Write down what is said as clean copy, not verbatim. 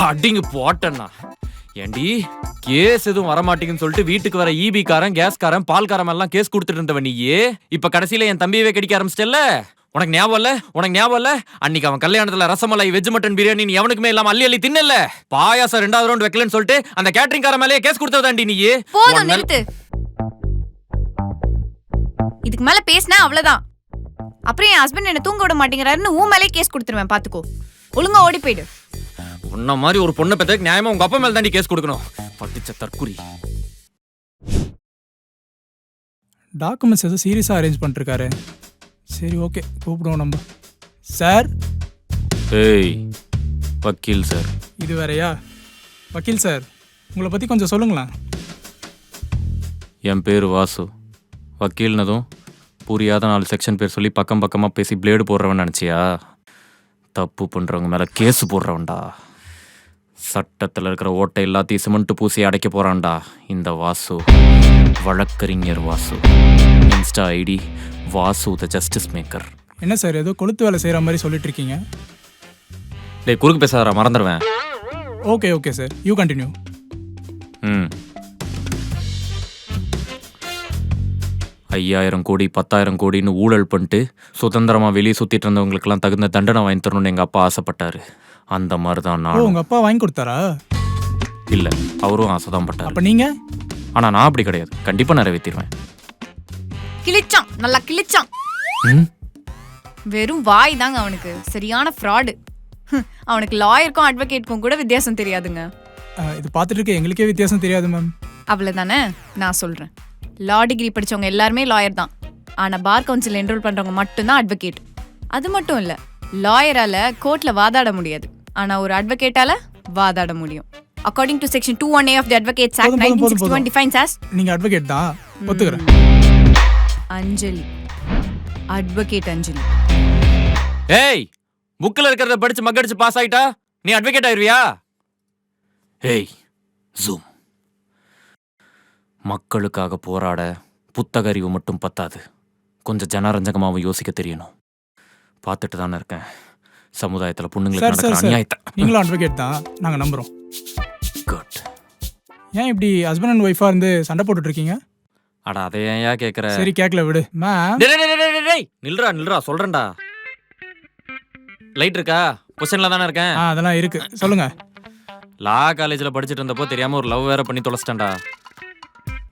அடிங்க போட்டேன்னா ஏண்டி கேஸ் எதுவும் வரமாட்டேங்குன்னு சொல்லிட்டு வீட்டுக்கு வர ஈபி காரன் கேஸ் காரன் பால் காரம் எல்லாம் கேஸ் கொடுத்துட்டு இருந்தவன் நீயே இப்ப கடைசியில என் தம்பியவே கடிக்க ஆரம்பிச்சிட்டல்ல. உனக்கு ஞாபகம் இல்ல அன்னைக்கு அவன் கல்யாணத்துல ரசமலை வெஜ் மட்டன் பிரியாணி நீ எவனுக்குமே இல்லாம அள்ளி அள்ளி தின்னல. பாயாசம் 2வது ரவுண்ட் வைக்கலன்னு சொல்லிட்டு அந்த கேட்டரிங் கார மேலேயே கேஸ் கொடுத்ததாண்டி நீயே. போதும் நிறுத்து. இதுக்கு மேல பேசினா அவ்வளவுதான். அப்புறம் என் ஹஸ்பண்ட் என்ன தூங்க விட மாட்டேங்கிறாருன்னு உன் மேலே கேஸ் கொடுத்துருவேன் பாத்துக்கோ. ஒழுங்கா ஓடி போயிடு. உன்ன மாதிரி ஒரு பொண்ணை பத்தி நியாயமா உங்க அப்பா மேல தாண்டி கேஸ் கொடுக்கணும். பட்டிச்ச தற்குறி. டாக்குமெண்ட்ஸ் எதுவும் சீரியஸாக அரேஞ்ச் பண்ணிருக்காரு. சரி ஓகே கூப்பிடுவோம் நம்ம. சார். ஏய் வக்கீல் சார். இது வேறையா? வக்கீல் சார் உங்களை பற்றி கொஞ்சம் சொல்லுங்களேன். என் பேர் வாசு. வக்கீல்னதும் புரியாத 4 செக்ஷன் பேர் சொல்லி பக்கம் பக்கமாக பேசி பிளேடு போடுறவன் நினச்சியா? தப்பு பண்ணுறவங்க மேலே கேஸு போடுறவன்டா. சட்டத்தில் இருக்கிற ஓட்டை எல்லாத்தையும் சிமெண்ட் பூசி அடைக்க போகிறான்டா இந்த வாசு. வழக்கறிஞர் Vasu. Insta ID Vasu the justice maker. என்ன சார் ஏதோ கொளுத்து வேலை செய்கிற மாதிரி சொல்லிட்டு இருக்கீங்க? டேய் குறுக்கு பேசாதடா, மறந்துடுவேன். Okay okay sir you continue. ம் 5000 கோடி 10,000 கோடின்னு ஊழல் பண்ணிட்டு சுதந்திரமாக வெளியே சுற்றிட்டு இருந்தவங்களுக்கெல்லாம் தகுந்த தண்டனை வாங்கி தரணும்னு எங்கள் அப்பா ஆசைப்பட்டாரு. அந்த மாதிரி தான் ஓ நான். உங்கள் அப்பா வாங்கி கொடுத்தாரா? இல்லை அவரும் ஆசைதான் பட்டார். அப்போ நீங்கள்? ஆனால் நான் அப்படி கிடையாது, கண்டிப்பாக நிறைவேற்றிடுவேன். கிழிச்சான், நல்லா கிழிச்சான். வெறும் வாய் தாங்க அவனுக்கு. சரியான ஃப்ராடு. அவனுக்கு லாயருக்கும் அட்வொகேட்க்கும் கூட வித்தியாசம் தெரியாதுங்க. இது பார்த்துட்டு இருக்க எங்களுக்கே வித்தியாசம் தெரியாது மேம். அவ்வளோதானே? நான் சொல்கிறேன். லா டிகிரி படித்தவங்க எல்லாருமே லாயர் தான். ஆனால் பார் கவுன்சில் என்ரோல் பண்ணுறவங்க மட்டும்தான் அட்வொகேட். அது மட்டும் இல்லை, லாயரால் கோர்ட்டில் வாதாட முடியாது. ஆனால் ஒரு அட்வொகேட்டால் வாதாட முடியும். According to section 21A of the advocates act 1961 defines as நீங்கள் அட்வொகேட் தான் ஒத்துக்கிறேன். அஞ்சலி, அட்வொகேட் அஞ்சலி. ஏய் புக்கில் இருக்கிறத படிச்சு மக்கடிச்சு பாஸ் ஆகிட்டா நீ அட்வொகேட் ஆயிருவியா? ஏய் ஜூம். மக்களுக்காக போராட புத்தக அறிவு மட்டும் பத்தாது, கொஞ்சம் ஜனரஞ்சகமாகவும் யோசிக்க தெரியணும். பார்த்துட்டு தானே இருக்கேன் சமுதாயத்தில் பொண்ணுங்களுக்கு நடக்கிற அநியாயத்தை. நீங்களும் அட்வொகேட் தான், நாங்கள் நம்புகிறோம். குட். ஏன் இப்படி ஹஸ்பண்ட் அண்ட் ஒய்ஃபாக இருந்து சண்டை போட்டுட்டு இருக்கீங்க? அட அதை ஏன் கேட்குற? சரி கேட்கல விடு. மேம் நில்றா சொல்றேன்டா. லைட் இருக்கா? பொசிஷன்ல தானே இருக்கேன். அதெல்லாம் இருக்கு, சொல்லுங்க. லா காலேஜில் படிச்சுட்டு இருந்தப்போ தெரியாம ஒரு லவ் வேற பண்ணி தொலைச்சிட்டேன்டா.